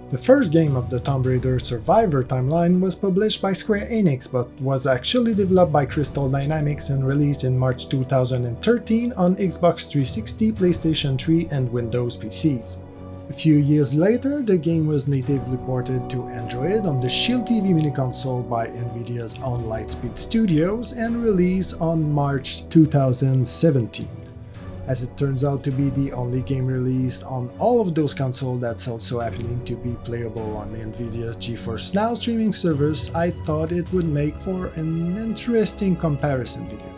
The first game of the Tomb Raider Survivor timeline was published by Square Enix but was actually developed by Crystal Dynamics and released in March 2013 on Xbox 360, PlayStation 3, and Windows PCs. A few years later, the game was natively ported to Android on the Shield TV mini console by Nvidia's own Lightspeed Studios and released on March 2017. As it turns out to be the only game released on all of those consoles that's also happening to be playable on Nvidia's Geforce Now streaming service, I thought it would make for an interesting comparison video.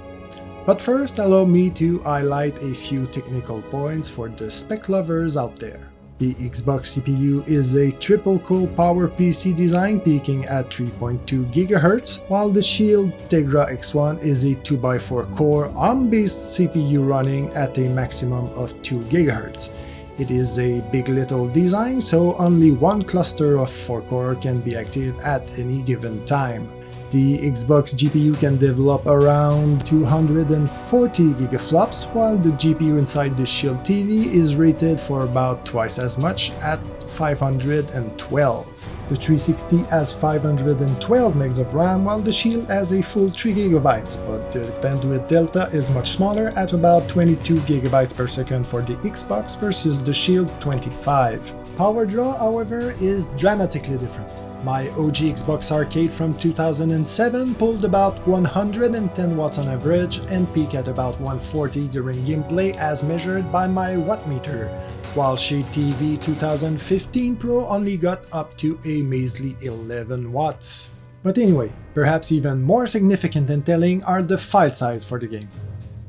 But first, allow me to highlight a few technical points for the spec lovers out there. The Xbox CPU is a triple-core PowerPC design peaking at 3.2 GHz, while the Shield Tegra X1 is a 2x4 core ARM-based CPU running at a maximum of 2 GHz. It is a big little design, so only one cluster of 4 core can be active at any given time. The Xbox GPU can develop around 240 gigaflops, while the GPU inside the Shield TV is rated for about twice as much at 512. The 360 has 512 MB of RAM, while the Shield has a full 3 GB, but the bandwidth delta is much smaller at about 22 GB per second for the Xbox versus the Shield's 25. Power draw, however, is dramatically different. My OG Xbox Arcade from 2007 pulled about 110 watts on average and peaked at about 140 during gameplay as measured by my wattmeter, while Shade TV 2015 Pro only got up to a measly 11 watts. But anyway, perhaps even more significant and telling are the file size for the game.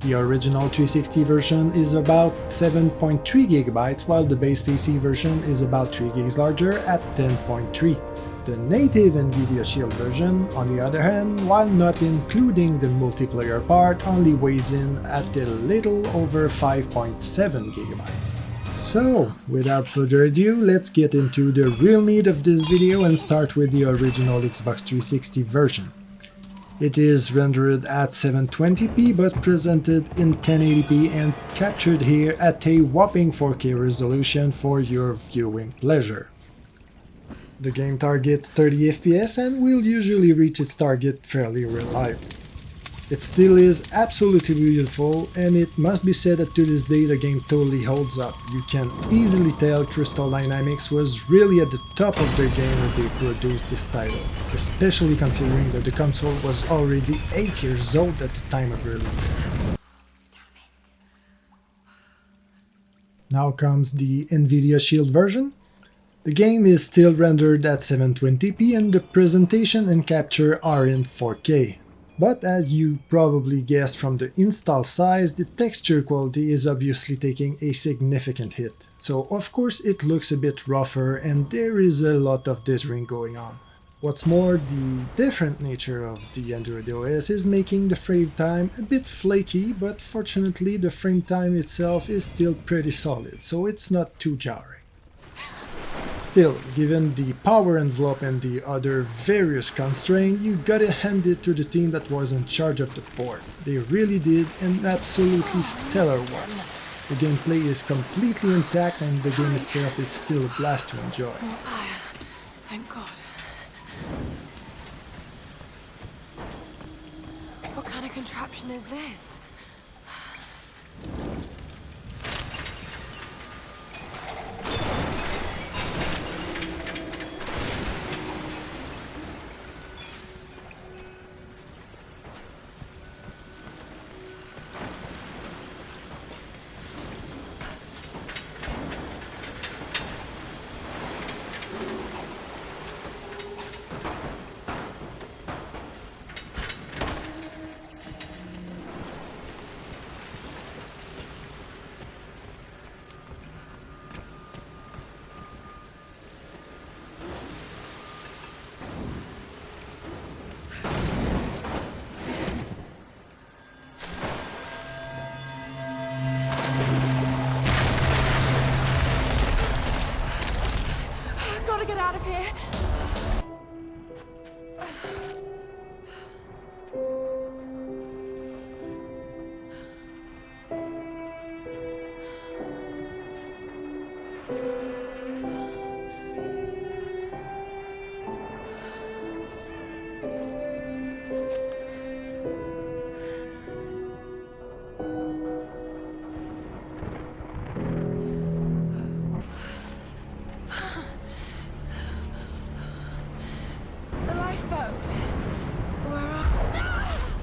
The original 360 version is about 7.3 GB, while the base PC version is about 3 GB larger at 10.3. The native Nvidia Shield version, on the other hand, while not including the multiplayer part, only weighs in at a little over 5.7 GB. So, without further ado, let's get into the real meat of this video and start with the original Xbox 360 version. It is rendered at 720p but presented in 1080p and captured here at a whopping 4K resolution for your viewing pleasure. The game targets 30 FPS and will usually reach its target fairly reliably. It still is absolutely beautiful, and it must be said that to this day the game totally holds up. You can easily tell Crystal Dynamics was really at the top of their game when they produced this title, especially considering that the console was already 8 years old at the time of release. Now comes the Nvidia Shield version. The game is still rendered at 720p and the presentation and capture are in 4K. But as you probably guessed from the install size, the texture quality is obviously taking a significant hit. So of course it looks a bit rougher and there is a lot of dithering going on. What's more, the different nature of the Android OS is making the frame time a bit flaky, but fortunately the frame time itself is still pretty solid, so it's not too jarring. Still, given the power envelope and the other various constraints, you gotta hand it to the team that was in charge of the port. They really did an absolutely stellar work. The gameplay is completely intact and the game itself is still a blast to enjoy. More fire. Thank God. What kind of contraption is this? Get out of here.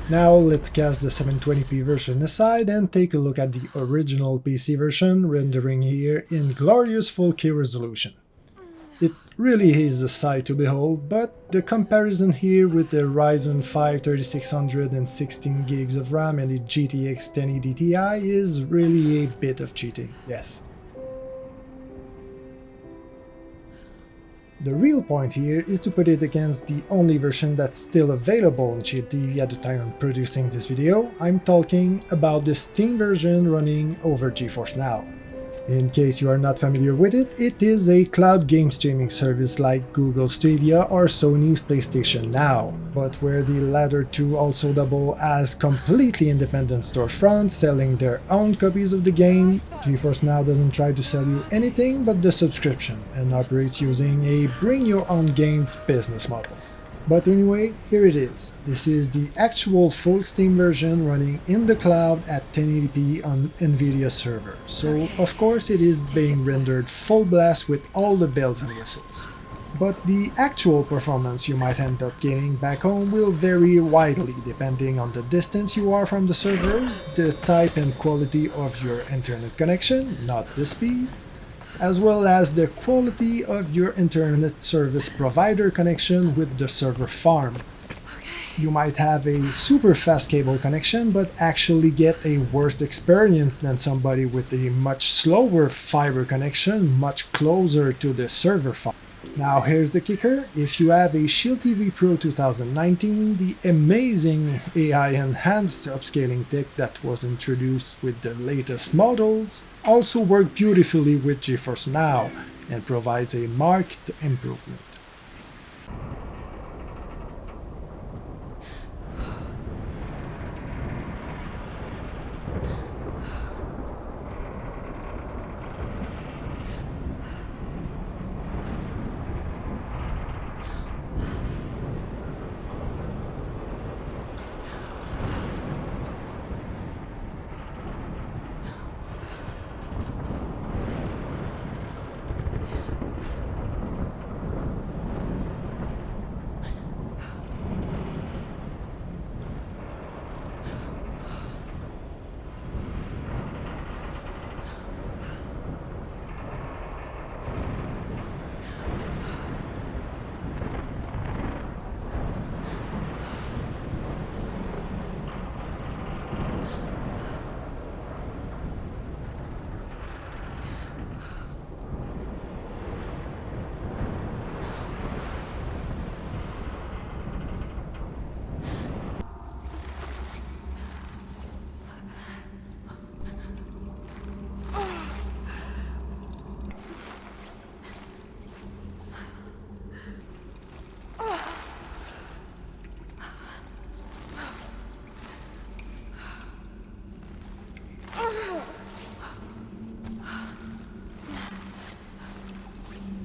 Now let's cast the 720p version aside and take a look at the original PC version, rendering here in glorious 4K resolution. It really is a sight to behold, but the comparison here with the Ryzen 5 3600 and 16 gigs of RAM and the GTX 1080 Ti is really a bit of cheating, yes. The real point here is to put it against the only version that's still available on Shield TV at the time I'm producing this video. I'm talking about the Steam version running over Geforce Now. In case you are not familiar with it, it is a cloud game streaming service like Google Stadia or Sony's PlayStation Now, but where the latter two also double as completely independent storefronts selling their own copies of the game. Geforce Now doesn't try to sell you anything but the subscription and operates using a bring your own games business model. But anyway, here it is. This is the actual full Steam version running in the cloud at 1080p on Nvidia server. So of course it is being rendered full blast with all the bells and whistles. But the actual performance you might end up getting back home will vary widely depending on the distance you are from the servers, the type and quality of your internet connection, not the speed, as well as the quality of your internet service provider connection with the server farm. You might have a super fast cable connection but actually get a worse experience than somebody with a much slower fiber connection much closer to the server farm. Now here's the kicker: if you have a Shield TV Pro 2019, the amazing AI enhanced upscaling tech that was introduced with the latest models also works beautifully with Geforce Now and provides a marked improvement.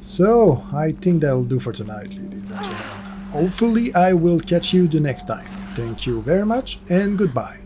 So, I think that'll do for tonight, ladies and gentlemen. Hopefully I will catch you the next time. Thank you very much and goodbye.